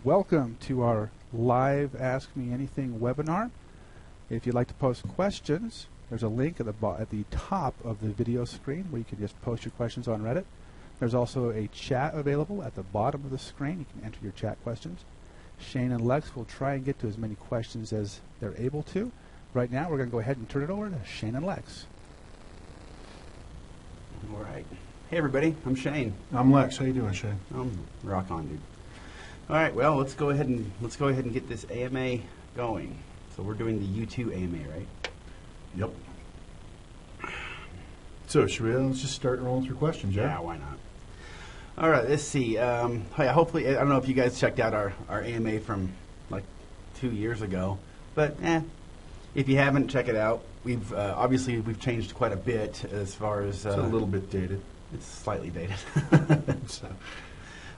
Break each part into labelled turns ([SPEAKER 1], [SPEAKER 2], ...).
[SPEAKER 1] Welcome to our live Ask Me Anything webinar. If you'd like to post questions, there's a link at the top of the video screen where you can just post your questions on Reddit. There's also a chat available at the bottom of the screen. You can enter your chat questions. Shane and Lex will try and get to as many questions as they're able to. Right now, we're going to go ahead and turn it over to Shane and Lex.
[SPEAKER 2] All right. Hey, everybody. I'm Shane.
[SPEAKER 3] I'm Lex. How you doing, Shane?
[SPEAKER 2] Rock on, dude. All right. Well, let's go ahead and get this AMA going. So we're doing the U2 AMA, right?
[SPEAKER 3] Yep. So let's just start rolling through questions,
[SPEAKER 2] yeah? Yeah, why not? All right. Let's see. Hopefully, I don't know if you guys checked out our AMA from like 2 years ago, but if you haven't, check it out. We've obviously changed quite a bit as far as
[SPEAKER 3] it's a little bit dated.
[SPEAKER 2] It's slightly dated. So.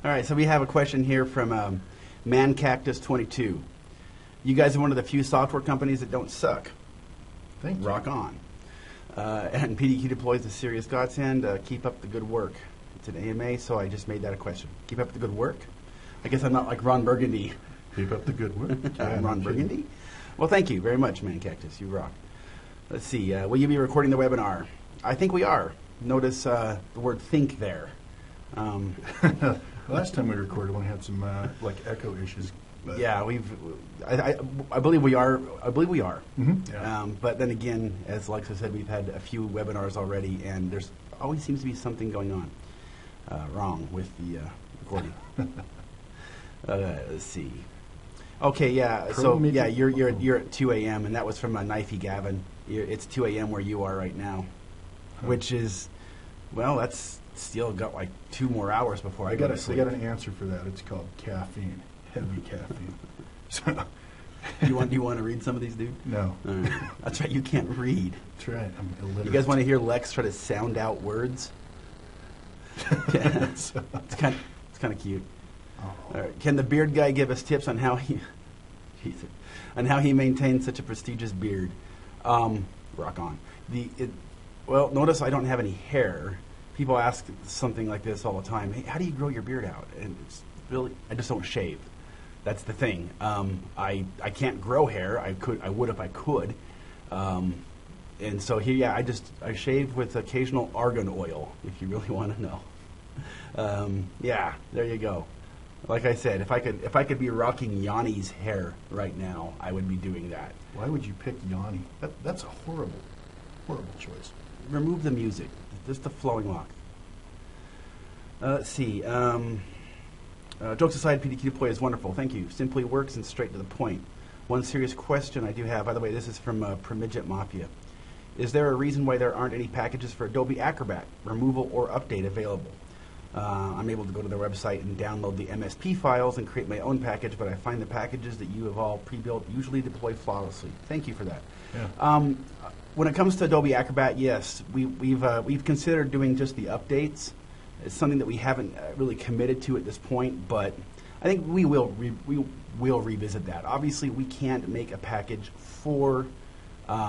[SPEAKER 2] All right, so we have a question here from ManCactus22. You guys are one of the few software companies that don't suck.
[SPEAKER 3] Thank you.
[SPEAKER 2] Rock on. And PDQ deploys a serious godsend. Keep up the good work. It's an AMA, so I just made that a question. Keep up the good work? I guess I'm not like Ron Burgundy.
[SPEAKER 3] Keep up the good work.
[SPEAKER 2] Ron Burgundy? Well, thank you very much, ManCactus. You rock. Let's see. Will you be recording the webinar? I think we are. Notice the word think there.
[SPEAKER 3] Last time we recorded, we had some like echo issues.
[SPEAKER 2] Yeah, I believe we are. I believe we are.
[SPEAKER 3] Mm-hmm. Yeah.
[SPEAKER 2] But then again, as Lexa said, we've had a few webinars already, and there's always seems to be something going on wrong with the recording. Let's see. Okay, yeah. So yeah, you're at 2 a.m. and that was from Knifey Gavin. It's 2 a.m. where you are right now, which is, well, that's still got like 2 more hours before I go to sleep.
[SPEAKER 3] I got an answer for that. It's called caffeine, heavy caffeine. So,
[SPEAKER 2] do you want to read some of these, dude?
[SPEAKER 3] No.
[SPEAKER 2] That's right. You can't read.
[SPEAKER 3] That's right. I'm illiterate.
[SPEAKER 2] You guys want to hear Lex try to sound out words? Yeah. It's kind of cute. All right. Can the beard guy give us tips on how he maintains such a prestigious beard? Rock on. Well, notice I don't have any hair. People ask something like this all the time. Hey, how do you grow your beard out? And it's really, I just don't shave. That's the thing. I can't grow hair. I would if I could. And so here, yeah, I shave with occasional argan oil. If you really want to know. Yeah, there you go. Like I said, if I could be rocking Yanni's hair right now, I would be doing that.
[SPEAKER 3] Why would you pick Yanni? That's a horrible choice.
[SPEAKER 2] Remove the music. Just the flowing lock. Let's see. Jokes aside, PDQ deploy is wonderful. Thank you. Simply works and straight to the point. One serious question I do have, by the way, this is from Primidget Mafia. Is there a reason why there aren't any packages for Adobe Acrobat, removal or update available? I'm able to go to their website and download the MSP files and create my own package, but I find the packages that you have all pre-built usually deploy flawlessly. Thank you for that.
[SPEAKER 3] Yeah.
[SPEAKER 2] When it comes to Adobe Acrobat, yes, we've considered doing just the updates. It's something that we haven't really committed to at this point, but I think we will revisit that. Obviously, we can't make a package for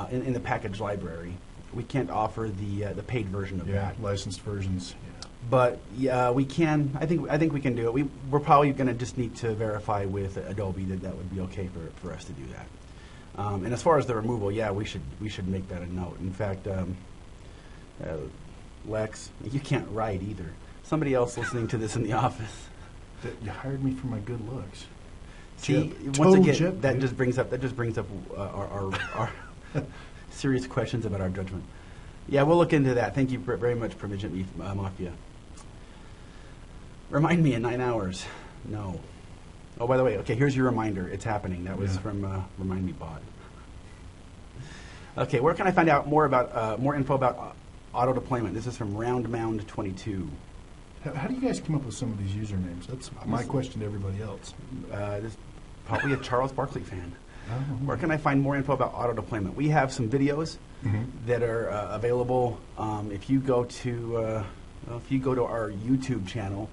[SPEAKER 2] in the package library. We can't offer the paid version of that.
[SPEAKER 3] Licensed versions. Yeah.
[SPEAKER 2] But yeah, we can. I think we can do it. We're probably going to just need to verify with Adobe that would be okay for us to do that. And as far as the removal, yeah, we should make that a note. In fact, Lex, you can't write either. Somebody else listening to this in the office.
[SPEAKER 3] You hired me for my good looks.
[SPEAKER 2] See, once again, that just brings up our serious questions about our judgment. Yeah, we'll look into that. Thank you very much, Primidget Mafia. Remind me in 9 hours. No. Oh, by the way, okay, here's your reminder. It's happening. That was from Remind Me Bot. Okay, where can I find out more info about auto deployment? This is from RoundMound22.
[SPEAKER 3] How do you guys come up with some of these usernames? That's my question to everybody else.
[SPEAKER 2] This is probably a Charles Barkley fan. Where can I find more info about auto deployment? We have some videos that are available. If you go to our YouTube channel,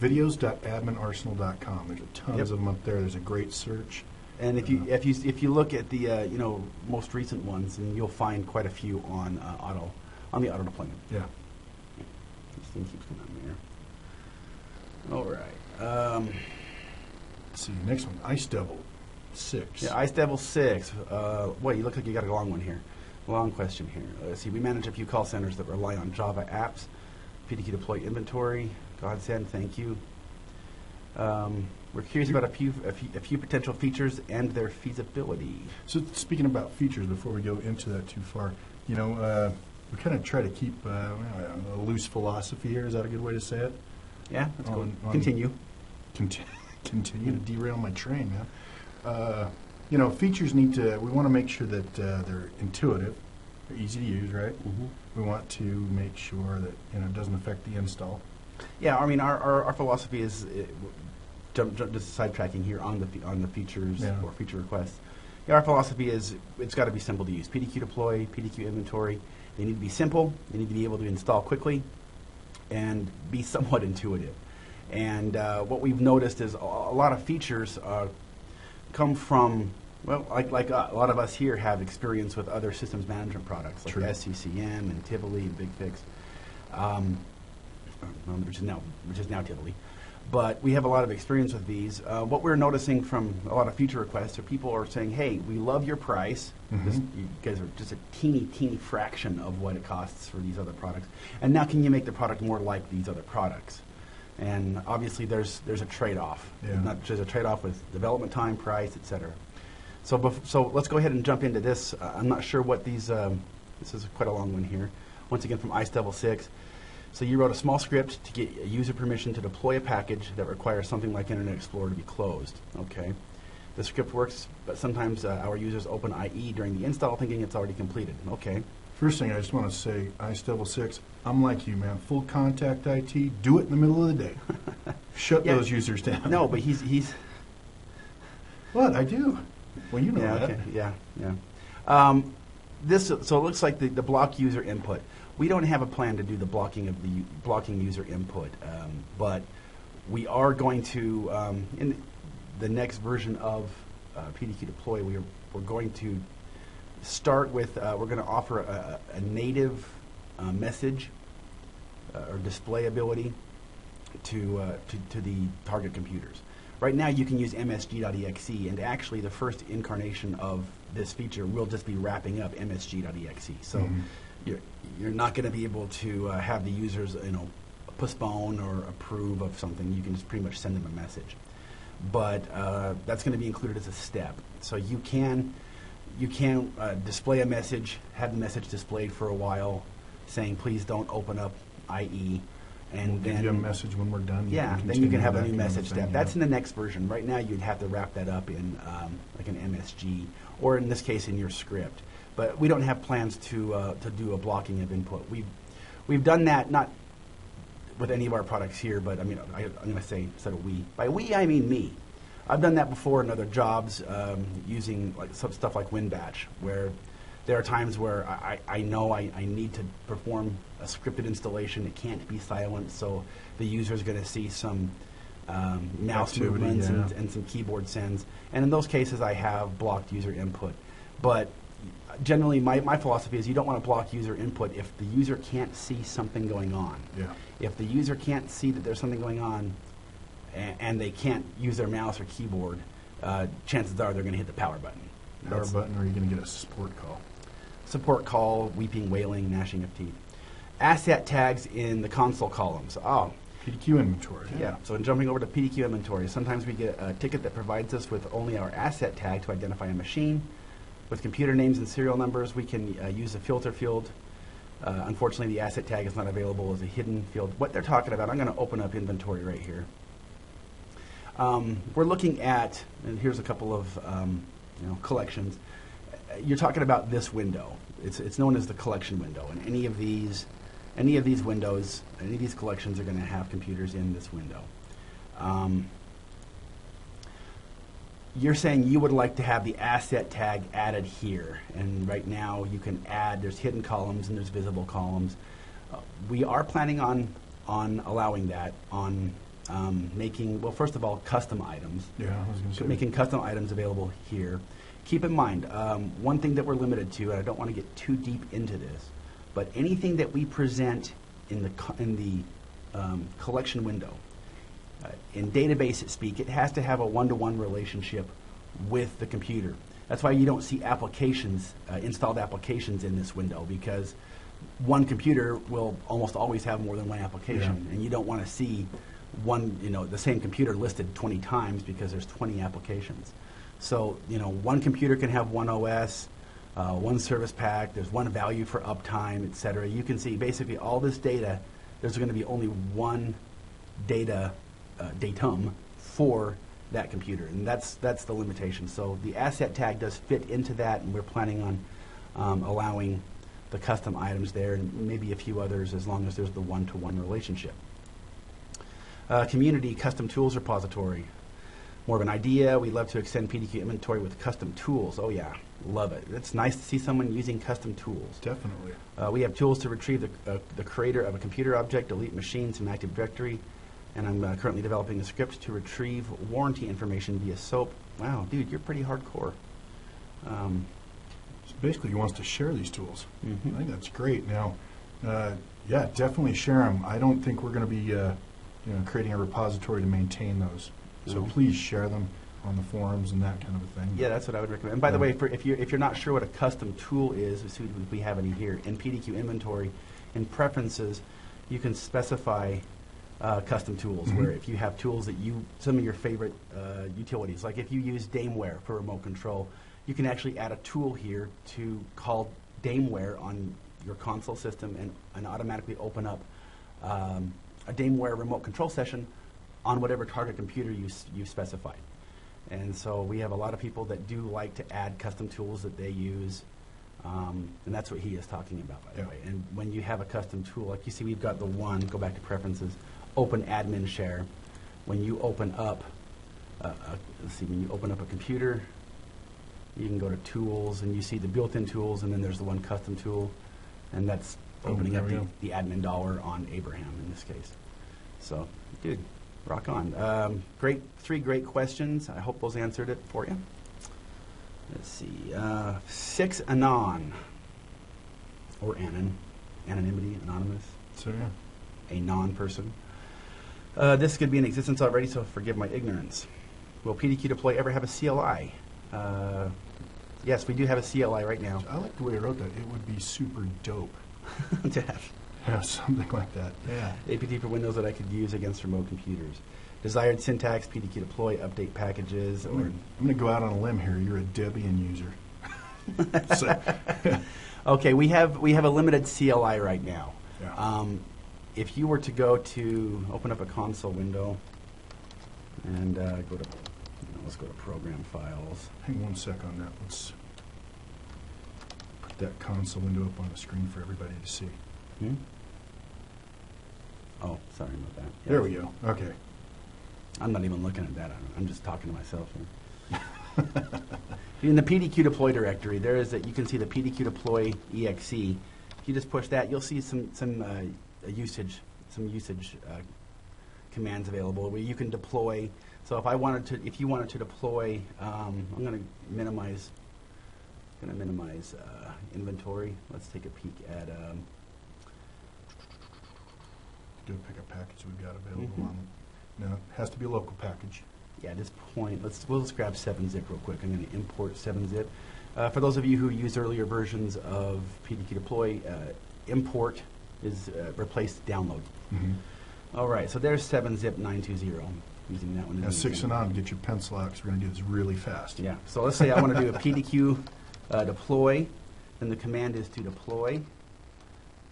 [SPEAKER 3] videos.adminarsenal.com. There's tons of them up there. There's a great search.
[SPEAKER 2] And if you look at the most recent ones, and you'll find quite a few on the auto deployment.
[SPEAKER 3] Yeah.
[SPEAKER 2] This thing keeps coming on there. All right.
[SPEAKER 3] Let's see, next one, Ice Devil 6.
[SPEAKER 2] Yeah, Ice Devil 6. Boy, you look like you got a long one here. Long question here. Let's see. We manage a few call centers that rely on Java apps. PDQ deploy inventory. Godsend, thank you. We're curious about a few potential features and their feasibility.
[SPEAKER 3] So speaking about features, before we go into that too far, you know, we kind of try to keep a loose philosophy here. Is that a good way to say it?
[SPEAKER 2] Yeah, that's cool. Continue.
[SPEAKER 3] Continue to derail my train, man. You know, features need to, we want to make sure that they're intuitive, they're easy to use, right?
[SPEAKER 2] Mm-hmm.
[SPEAKER 3] We want to make sure that, you know, it doesn't affect the install.
[SPEAKER 2] Yeah, I mean, our philosophy is, just sidetracking here on the features or feature requests. Yeah, our philosophy is it's got to be simple to use. PDQ deploy, PDQ inventory, they need to be simple, they need to be able to install quickly, and be somewhat intuitive. And what we've noticed is a lot of features come from, well, like a lot of us here have experience with other systems management products like SCCM and Tivoli and BigFix, which is now Tivoli. But we have a lot of experience with these. What we're noticing from a lot of feature requests are people are saying, hey, we love your price. You guys are just a teeny fraction of what it costs for these other products. And now can you make the product more like these other products? And obviously there's a trade-off.
[SPEAKER 3] Yeah.
[SPEAKER 2] There's a trade-off with development time, price, et cetera. So let's go ahead and jump into this. I'm not sure what these, this is quite a long one here. Once again from Ice Devil 6. So you wrote a small script to get user permission to deploy a package that requires something like Internet Explorer to be closed. Okay. The script works, but sometimes our users open IE during the install thinking it's already completed. Okay.
[SPEAKER 3] First thing I just want to say, Ice Devil 6, I'm like you, man. Full contact IT, do it in the middle of the day. Shut those users down.
[SPEAKER 2] No, but he's...
[SPEAKER 3] What? I do. Well, you know that.
[SPEAKER 2] Okay. Yeah. So it looks like the block user input. We don't have a plan to do the blocking user input, but we are going to, in the next version of PDQ deploy, we're going to start with, we're going to offer a native message or display ability to the target computers. Right now you can use msg.exe, and actually the first incarnation of this feature will just be wrapping up msg.exe. So you're not going to be able to have the users, postpone or approve of something. You can just pretty much send them a message. But that's going to be included as a step. So you can display a message, have the message displayed for a while, saying please don't open up IE, and
[SPEAKER 3] we'll
[SPEAKER 2] then
[SPEAKER 3] give you a message when we're done.
[SPEAKER 2] Then you can have a new message step. That's in the next version. Right now you'd have to wrap that up in like an MSG, or in this case in your script. But we don't have plans to do a blocking of input. We've done that, not with any of our products here, but I mean, I'm going to say instead of we. By we, I mean me. I've done that before in other jobs using like some stuff like WinBatch, where there are times where I know I need to perform a scripted installation. It can't be silent, so the user is going to see some mouse movements and some keyboard sends. And in those cases, I have blocked user input. But generally, my philosophy is you don't want to block user input if the user can't see something going on.
[SPEAKER 3] Yeah.
[SPEAKER 2] If the user can't see that there's something going on and they can't use their mouse or keyboard, chances are they're going to hit the power button.
[SPEAKER 3] Power button, or you're going to get a support call.
[SPEAKER 2] Support call, weeping, wailing, gnashing of teeth. Asset tags in the console columns. Oh.
[SPEAKER 3] PDQ inventory.
[SPEAKER 2] Yeah. So in jumping over to PDQ inventory, sometimes we get a ticket that provides us with only our asset tag to identify a machine. With computer names and serial numbers, we can use a filter field. Unfortunately, the asset tag is not available as a hidden field. What they're talking about, I'm going to open up inventory right here. We're looking at, and here's a couple of collections. You're talking about this window. It's known as the collection window, and any of these windows, any of these collections are going to have computers in this window. You're saying you would like to have the asset tag added here, and right now you can add, there's hidden columns and there's visible columns. We are planning on allowing that, on making, well, first of all, custom items.
[SPEAKER 3] Yeah, I was going to say.
[SPEAKER 2] Making custom items available here. Keep in mind, one thing that we're limited to, and I don't want to get too deep into this, but anything that we present in the collection window In database speak, it has to have a one-to-one relationship with the computer. That's why you don't see applications, installed applications in this window, because one computer will almost always have more than one application, and you don't want to see the same computer listed 20 times because there's 20 applications. So, one computer can have one OS, one service pack, there's one value for uptime, et cetera. You can see basically all this data, there's going to be only one datum for that computer, and that's the limitation. So the asset tag does fit into that, and we're planning on allowing the custom items there, and maybe a few others as long as there's the one-to-one relationship. Community custom tools repository. More of an idea. We love to extend PDQ inventory with custom tools. Oh yeah, love it. It's nice to see someone using custom tools.
[SPEAKER 3] Definitely.
[SPEAKER 2] We have tools to retrieve the creator of a computer object, delete machines from Active Directory, and I'm currently developing a script to retrieve warranty information via SOAP. Wow, dude, you're pretty hardcore.
[SPEAKER 3] So basically, he wants to share these tools.
[SPEAKER 2] Mm-hmm.
[SPEAKER 3] I think that's great. Now, yeah, definitely share them. I don't think we're going to be creating a repository to maintain those. So please share them on the forums and that kind of a thing.
[SPEAKER 2] Yeah, that's what I would recommend. And by the way, if you're not sure what a custom tool is, let's see if we have any here. In PDQ inventory, in preferences, you can specify custom tools, where if you have tools that some of your favorite utilities, like if you use Dameware for remote control, you can actually add a tool here to call Dameware on your console system and automatically open up a Dameware remote control session on whatever target computer you've specified. And so we have a lot of people that do like to add custom tools that they use, and that's what he is talking about, by the way. And when you have a custom tool, like you see we've got the one, go back to preferences, open admin share. When you open up, when you open up a computer, you can go to tools, and you see the built-in tools, and then there's the one custom tool, and that's opening up the admin dollar on Abraham in this case. So, dude, rock on. Three great questions. I hope those answered it for you. Let's see. 6 Anon, or Anon, anonymity, anonymous.
[SPEAKER 3] So, yeah.
[SPEAKER 2] A non-person. This could be in existence already, so forgive my ignorance. Will PDQ deploy ever have a CLI? Yes, we do have a CLI right now.
[SPEAKER 3] I like the way I wrote that. It would be super dope
[SPEAKER 2] to have.
[SPEAKER 3] Yeah, something like that. Yeah.
[SPEAKER 2] APT for Windows that I could use against remote computers. Desired syntax, PDQ deploy, update packages.
[SPEAKER 3] I'm going to go out on a limb here. You're a Debian user.
[SPEAKER 2] Okay, we have a limited CLI right now.
[SPEAKER 3] Yeah.
[SPEAKER 2] If you were to go to open up a console window and let's go to program files.
[SPEAKER 3] Hang one sec on that. Let's put that console window up on the screen for everybody to see.
[SPEAKER 2] Oh, sorry about that. Yeah.
[SPEAKER 3] There we go. Okay.
[SPEAKER 2] I'm not even looking at that. I'm just talking to myself here. In the PDQ deploy directory, you can see the PDQ deploy exe. If you just push that, you'll see some usage commands available where you can deploy. So if you wanted to deploy, I'm going to minimize inventory. Let's take a peek at.
[SPEAKER 3] Do a pickup package we've got available on it. Now, it has to be a local package.
[SPEAKER 2] Yeah, at this point, we'll just grab 7-zip real quick. I'm going to import 7-zip. For those of you who used earlier versions of PDQ deploy, import is replaced download. All right, so there's 7-zip 920. I'm using that one.
[SPEAKER 3] Now, 6 and on, get your pencil out because we're going to do this really fast.
[SPEAKER 2] Yeah, so let's say I want to do a PDQ deploy, then the command is to deploy.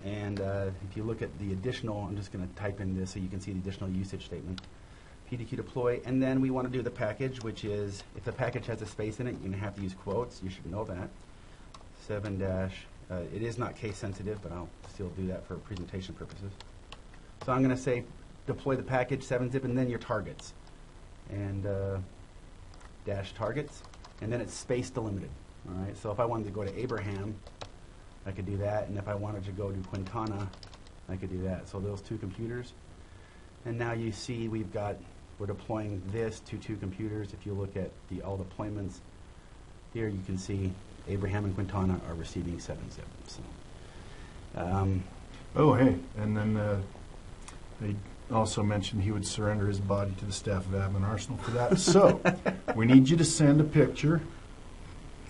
[SPEAKER 2] And if you look at the additional, I'm just going to type in this so you can see the additional usage statement. PDQ deploy, and then we want to do the package, which is, if the package has a space in it, you're going to have to use quotes. You should know that. 7 dash, it is not case sensitive, but I'll still do that for presentation purposes. So I'm going to say deploy the package, 7-zip, and then your targets. And dash targets, and then it's space delimited. All right, so if I wanted to go to Abraham, I could do that, and if I wanted to go to Quintana, I could do that. So those two computers. And now you see we're deploying this to 2 computers. If you look at all deployments, here you can see Abraham and Quintana are receiving 7-zip. So,
[SPEAKER 3] oh, hey, and then also mentioned he would surrender his body to the staff of Admin Arsenal for that. So we need you to send a picture.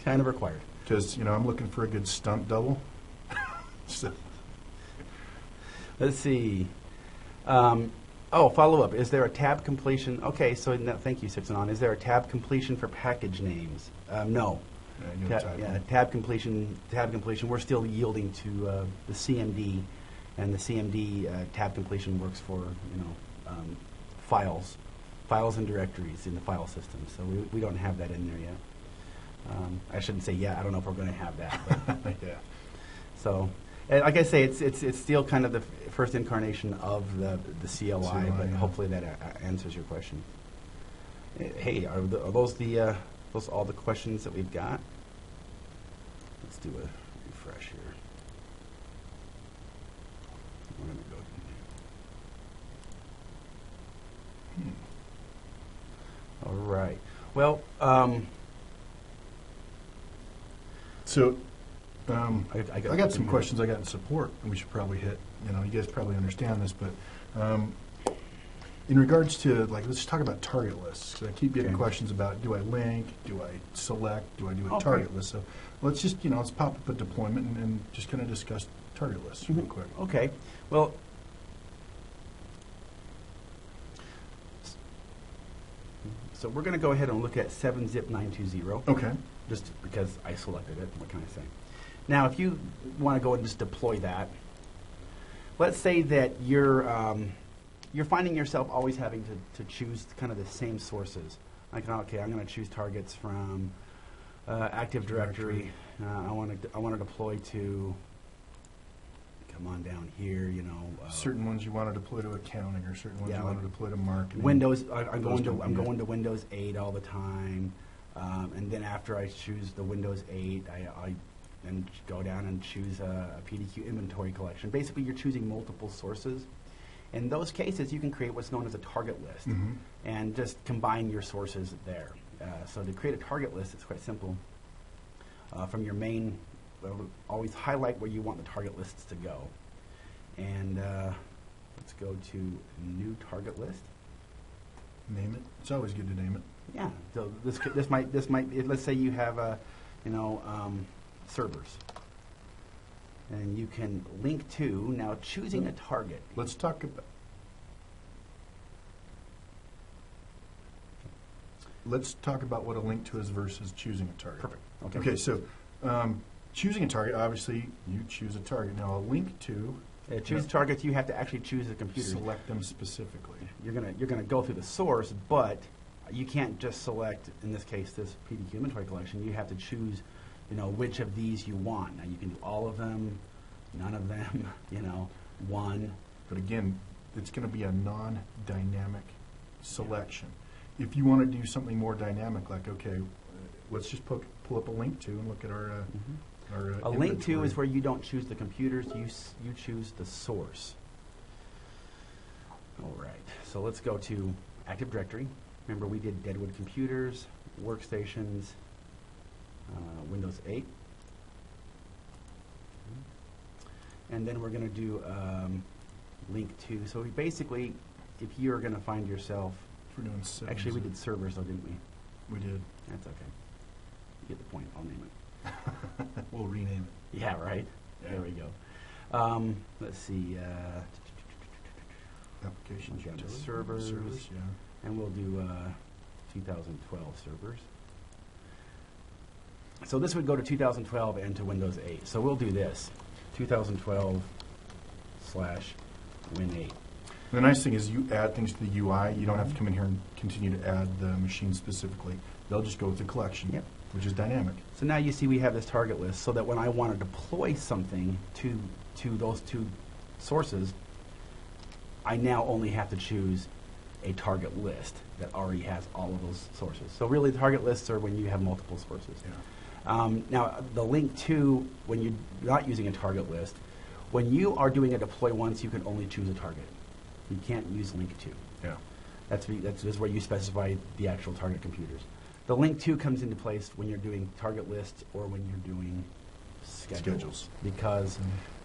[SPEAKER 2] Kind of required.
[SPEAKER 3] Because, I'm looking for a good stunt double. So.
[SPEAKER 2] Let's see. Follow-up. Is there a tab completion? Okay, so thank you, Sixanon. Is there a tab completion for package names? No. Tab completion. We're still yielding to the CMD, and the CMD tab completion works for files and directories in the file system. So we don't have that in there yet. I shouldn't say I don't know if we're going to have that. But
[SPEAKER 3] yeah.
[SPEAKER 2] So, like I say, it's still kind of the first incarnation of the CLI, but hopefully that answers your question. Hey, are those all the questions that we've got? Let's do a refresh here. We're going to go. All right. Well,
[SPEAKER 3] so
[SPEAKER 2] I
[SPEAKER 3] got some questions I got in support, and we should probably hit. You guys probably understand this, but in regards to, let's talk about target lists. 'Cause I keep getting questions about, do I link, do I select, do I do a target list? So let's just, let's pop up a deployment and just kind of discuss target lists real quick.
[SPEAKER 2] Okay. Well, so we're going to go ahead and look at 7-zip920.
[SPEAKER 3] Okay.
[SPEAKER 2] Just because I selected it. What can I say? Now, if you want to go and just deploy that, let's say that you're finding yourself always having to choose kind of the same sources. Like, okay, I'm going to choose targets from Active Directory. I want to deploy to. Come on down here,
[SPEAKER 3] certain ones you want to deploy to accounting, or certain ones you want to deploy to marketing.
[SPEAKER 2] Windows. I'm going to Windows 8 all the time. And then after I choose the Windows 8, I then go down and choose a PDQ inventory collection. Basically, you're choosing multiple sources. In those cases, you can create what's known as a target list and just combine your sources there. So to create a target list, it's quite simple. From your main, always highlight where you want the target lists to go. And let's go to new target list.
[SPEAKER 3] Name it. It's always good to name it.
[SPEAKER 2] Yeah. So this might let's say you have servers, and you can link to now choosing a target.
[SPEAKER 3] Let's talk about. Let's talk about what a link to is versus choosing a target.
[SPEAKER 2] Perfect. Okay.
[SPEAKER 3] Okay. So choosing a target, obviously, you choose a target. Now a link to.
[SPEAKER 2] Choose targets. You have to actually choose the computer.
[SPEAKER 3] Select them specifically.
[SPEAKER 2] You're gonna go through the source, but you can't just select, in this case, this PDQ inventory collection. You have to choose, which of these you want. Now you can do all of them, none of them, one.
[SPEAKER 3] But again, it's going to be a non-dynamic selection. If you want to do something more dynamic, like, okay, let's just pull up a link to and look at our
[SPEAKER 2] a link to is where you don't choose the computers, you choose the source. All right, so let's go to Active Directory. Remember, we did Deadwood computers, workstations, Windows 8. And then we're going to do link to. So basically, if you're going to find yourself,
[SPEAKER 3] we're doing 7.
[SPEAKER 2] Actually, we did servers, though, didn't we?
[SPEAKER 3] We did.
[SPEAKER 2] That's okay. You get the point. I'll name it.
[SPEAKER 3] We'll rename
[SPEAKER 2] it. Yeah, right. Yeah. There we go. Let's see.
[SPEAKER 3] Applications,
[SPEAKER 2] servers,
[SPEAKER 3] yeah.
[SPEAKER 2] And we'll do 2012 servers. So this would go to 2012 and to Windows 8. So we'll do this, 2012/Win 8.
[SPEAKER 3] The nice thing is you add things to the UI. You don't have to come in here and continue to add the machine specifically. They'll just go with the collection, which is dynamic.
[SPEAKER 2] So now you see we have this target list so that when I want to deploy something to those two sources, I now only have to choose a target list that already has all of those sources. So really, the target lists are when you have multiple sources.
[SPEAKER 3] Yeah.
[SPEAKER 2] Now, the link to, when you're not using a target list, when you are doing a deploy once, you can only choose a target. You can't use link to.
[SPEAKER 3] Yeah.
[SPEAKER 2] That's where you specify the actual target computers. The link to comes into place when you're doing target lists or when you're doing schedules. Because,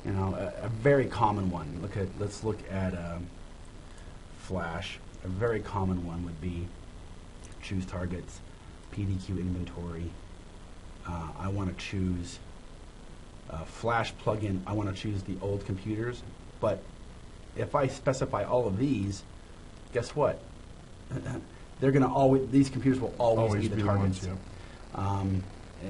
[SPEAKER 2] a very common one. Let's look at flash, a very common one would be choose targets, PDQ inventory. I want to choose flash plugin. I want to choose the old computers. But if I specify all of these, guess what? They're going to always, these computers will always be the targets.
[SPEAKER 3] Ones, yeah.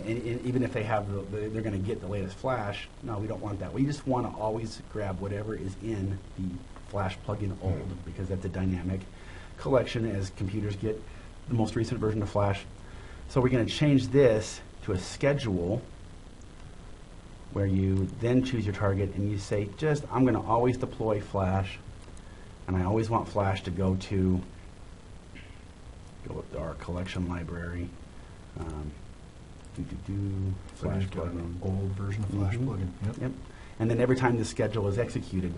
[SPEAKER 2] And even if they have, they're going to get the latest flash. No, we don't want that. We just want to always grab whatever is in the flash plugin old, because that's a dynamic collection as computers get the most recent version of flash. So we're going to change this to a schedule where you then choose your target and you say, I'm going to always deploy flash, and I always want flash to go to our collection library. Flash plugin.
[SPEAKER 3] Old version of flash plugin.
[SPEAKER 2] Yep. And then every time the schedule is executed,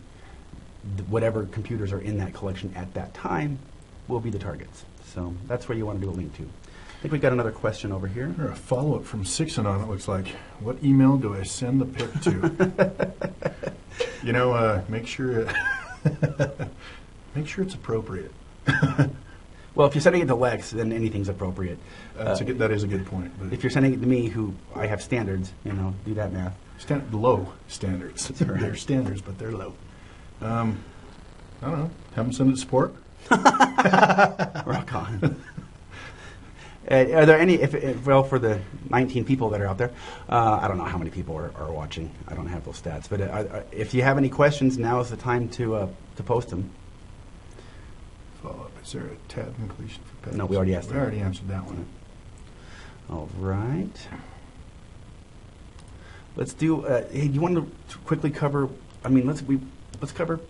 [SPEAKER 2] whatever computers are in that collection at that time will be the targets. So that's where you want to do a link to. I think we've got another question over here.
[SPEAKER 3] Or a follow-up from Sixon on it looks like. What email do I send the pic to? Make sure it's appropriate.
[SPEAKER 2] Well, if you're sending it to Lex, then anything's appropriate.
[SPEAKER 3] That is a good point. But
[SPEAKER 2] if you're sending it to me, who I have standards, do that math.
[SPEAKER 3] Low standards.
[SPEAKER 2] Right.
[SPEAKER 3] They're standards, but they're low. I don't know. Have them send it to support?
[SPEAKER 2] Rock on. Are there any, for the 19 people that are out there, I don't know how many people are watching. I don't have those stats. But if you have any questions, now is the time to post them.
[SPEAKER 3] Follow-up. Is there a tab completion for pets?
[SPEAKER 2] No, we already asked that.
[SPEAKER 3] We already answered that one.
[SPEAKER 2] All right. Let's do, hey, do you want to quickly cover, let's cover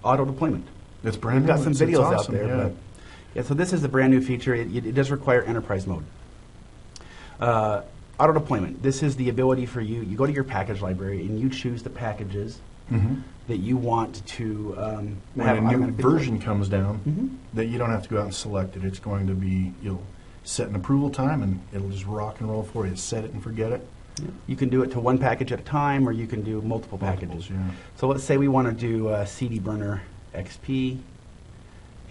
[SPEAKER 2] auto deployment.
[SPEAKER 3] It's brand
[SPEAKER 2] We've
[SPEAKER 3] new.
[SPEAKER 2] got some
[SPEAKER 3] It's
[SPEAKER 2] videos
[SPEAKER 3] awesome,
[SPEAKER 2] out there.
[SPEAKER 3] yeah.
[SPEAKER 2] But yeah, so this is the brand new feature. It does require enterprise mode. Auto deployment. This is the ability for you go to your package library and you choose the packages that you want to
[SPEAKER 3] when
[SPEAKER 2] have
[SPEAKER 3] a new
[SPEAKER 2] automatically
[SPEAKER 3] version comes down, that you don't have to go out and select it. It's going to be, you'll set an approval time and it'll just rock and roll for you. Set it and forget it.
[SPEAKER 2] Yeah. You can do it to one package at a time, or you can do multiple packages.
[SPEAKER 3] Yeah.
[SPEAKER 2] So let's say we want to do CD Burner XP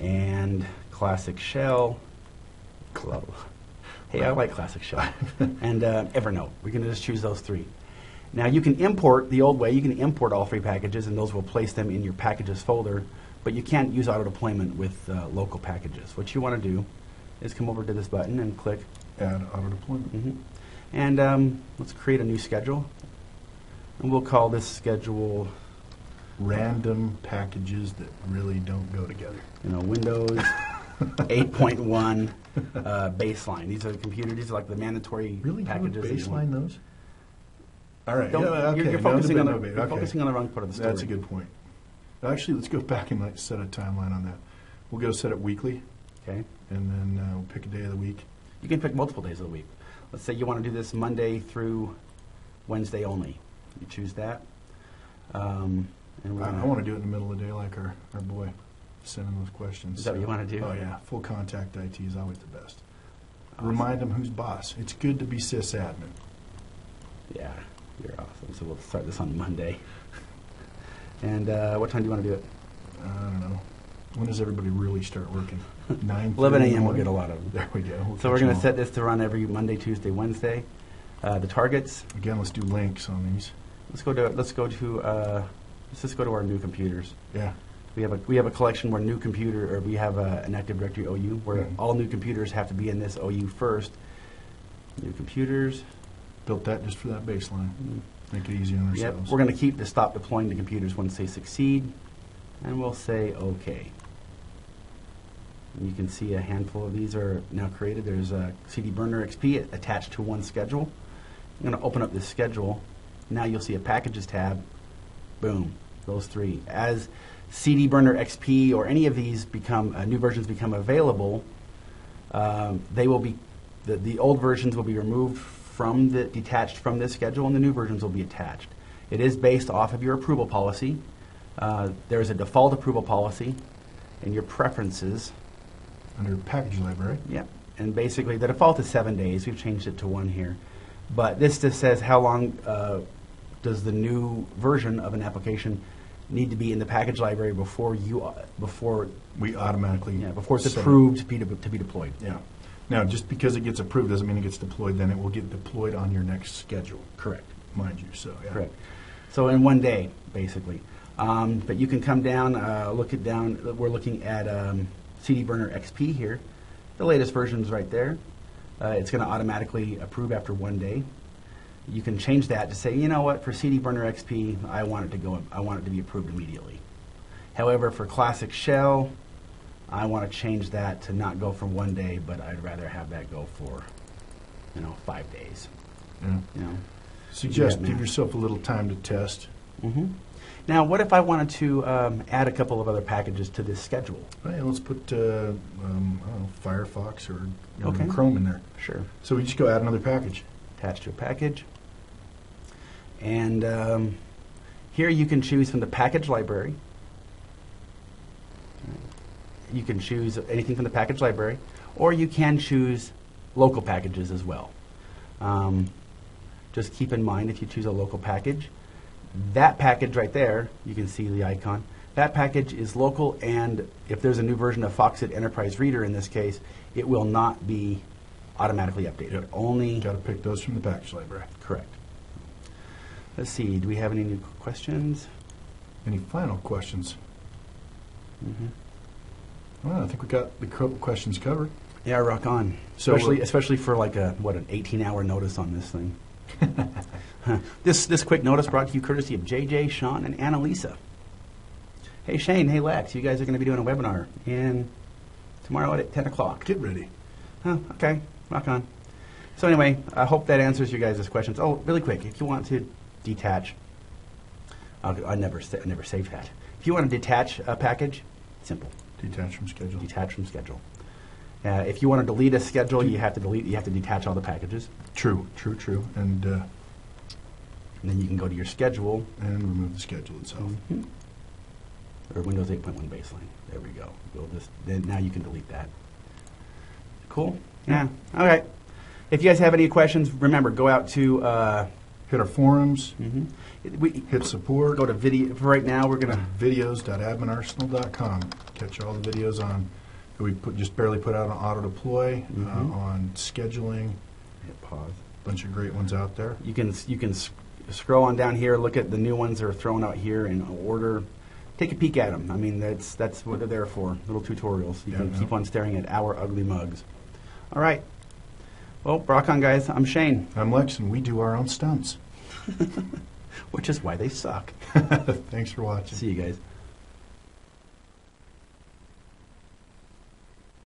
[SPEAKER 2] and Classic Shell. Hey, I like Classic Shell. And Evernote. We can just choose those three. Now you can import the old way. You can import all three packages, and those will place them in your packages folder. But you can't use auto deployment with local packages. What you want to do is come over to this button and click
[SPEAKER 3] Add auto deployment.
[SPEAKER 2] And let's create a new schedule. And we'll call this schedule
[SPEAKER 3] Random packages that really don't go together.
[SPEAKER 2] Windows 8.1 baseline. These are the computer. These are like the mandatory
[SPEAKER 3] Really?
[SPEAKER 2] packages.
[SPEAKER 3] You would baseline those? All right.
[SPEAKER 2] Don't,
[SPEAKER 3] Yeah, okay.
[SPEAKER 2] You're focusing on the wrong part of the story.
[SPEAKER 3] That's a good point. Actually, let's go back and set a timeline on that. We'll go set it weekly.
[SPEAKER 2] Okay.
[SPEAKER 3] And then we'll pick a day of the week.
[SPEAKER 2] You can pick multiple days of the week. Let's say you want to do this Monday through Wednesday only. You choose that. And
[SPEAKER 3] I want to do it in the middle of the day like our boy sending those questions.
[SPEAKER 2] Is that what you want to do?
[SPEAKER 3] Oh, yeah. Full contact IT is always the best. Awesome. Remind them who's boss. It's good to be sysadmin.
[SPEAKER 2] Yeah, you're awesome. So we'll start this on Monday. And what time do you want to do it?
[SPEAKER 3] I don't know. When does everybody really start working? 9:30?
[SPEAKER 2] 11 a.m. we'll get a lot of them.
[SPEAKER 3] There we go.
[SPEAKER 2] So we're going to set this to run every Monday, Tuesday, Wednesday. The targets.
[SPEAKER 3] Again, let's do links on these.
[SPEAKER 2] Let's just go to our new computers.
[SPEAKER 3] Yeah.
[SPEAKER 2] We have a collection where we have an Active Directory OU where all new computers have to be in this OU first. New computers.
[SPEAKER 3] Built that just for that baseline. Make it easy on ourselves.
[SPEAKER 2] Yep. We're going to keep the stop deploying the computers once they succeed, and we'll say OK. And you can see a handful of these are now created. There's a CD Burner XP attached to one schedule. I'm going to open up this schedule. Now you'll see a Packages tab. Boom. Those three. As CD Burner XP or any of these new versions become available, they will be the old versions will be removed detached from this schedule, and the new versions will be attached. It is based off of your approval policy. There is a default approval policy in your preferences.
[SPEAKER 3] Under package library.
[SPEAKER 2] Yep. And basically the default is 7 days. We've changed it to 1 here. But this just says how long does the new version of an application need to be in the package library before
[SPEAKER 3] We automatically
[SPEAKER 2] before it's
[SPEAKER 3] set it.
[SPEAKER 2] approved to be deployed.
[SPEAKER 3] Yeah. Now, just because it gets approved doesn't mean it gets deployed. Then it will get deployed on your next schedule.
[SPEAKER 2] Correct.
[SPEAKER 3] Mind you. So yeah.
[SPEAKER 2] Correct. So in one day, basically. But you can come down, we're looking at CD Burner XP here. The latest version is right there. It's going to automatically approve after 1 day. You can change that to say, you know what, for CD Burner XP, I want it to be approved immediately. However, for Classic Shell, I want to change that to not go for 1 day, but I'd rather have that go for, 5 days.
[SPEAKER 3] Yeah. Suggest give yourself a little time to test.
[SPEAKER 2] Mm-hmm. Now, what if I wanted to add a couple of other packages to this schedule?
[SPEAKER 3] Hey, let's put I don't know, Firefox or
[SPEAKER 2] Okay.
[SPEAKER 3] Chrome in there.
[SPEAKER 2] Sure.
[SPEAKER 3] So we just go add another package.
[SPEAKER 2] Attach to a package. And here you can choose from the package library. You can choose anything from the package library, or you can choose local packages as well. Just keep in mind, if you choose a local package, that package right there, you can see the icon, that package is local, and if there's a new version of Foxit Enterprise Reader in this case, it will not be automatically updated.
[SPEAKER 3] Yep.
[SPEAKER 2] Only
[SPEAKER 3] Got to pick those from the package library.
[SPEAKER 2] correct. Let's see, do we have any new questions?
[SPEAKER 3] Any final questions?
[SPEAKER 2] Mm-hmm.
[SPEAKER 3] Well, I think we got the questions covered.
[SPEAKER 2] Yeah, rock on.
[SPEAKER 3] So
[SPEAKER 2] Especially for like an 18-hour notice on this thing. This quick notice brought to you courtesy of JJ, Sean, and Annalisa. Hey Shane, hey Lex, you guys are going to be doing a webinar tomorrow at 10 o'clock.
[SPEAKER 3] Get ready.
[SPEAKER 2] Oh, okay, rock on. So anyway, I hope that answers your guys' questions. Oh, really quick, if you want to detach, I never saved that. If you want to detach a package, simple.
[SPEAKER 3] Detach from schedule.
[SPEAKER 2] Detach from schedule. If you want to delete a schedule, you have to detach all the packages.
[SPEAKER 3] True.
[SPEAKER 2] And then you can go to your schedule.
[SPEAKER 3] And remove the schedule itself.
[SPEAKER 2] Mm-hmm. Or Windows 8.1 baseline. There we go. Then now you can delete that. Cool? Yeah. All right. If you guys have any questions, remember, go out to...
[SPEAKER 3] hit our forums.
[SPEAKER 2] Mm-hmm.
[SPEAKER 3] Hit support.
[SPEAKER 2] Go to video. For right now, we're going to...
[SPEAKER 3] videos.adminarsenal.com. Catch all the videos on... We just barely put out on auto deploy, on scheduling.
[SPEAKER 2] Hit pause.
[SPEAKER 3] Bunch of great ones out there.
[SPEAKER 2] You can scroll on down here, look at the new ones that are thrown out here in order. Take a peek at them. I mean, that's what they're there for, little tutorials. You can keep on staring at our ugly mugs. All right. Well, rock on, guys. I'm Shane.
[SPEAKER 3] I'm Lex, and we do our own stunts.
[SPEAKER 2] Which is why they suck.
[SPEAKER 3] Thanks for watching.
[SPEAKER 2] See you guys.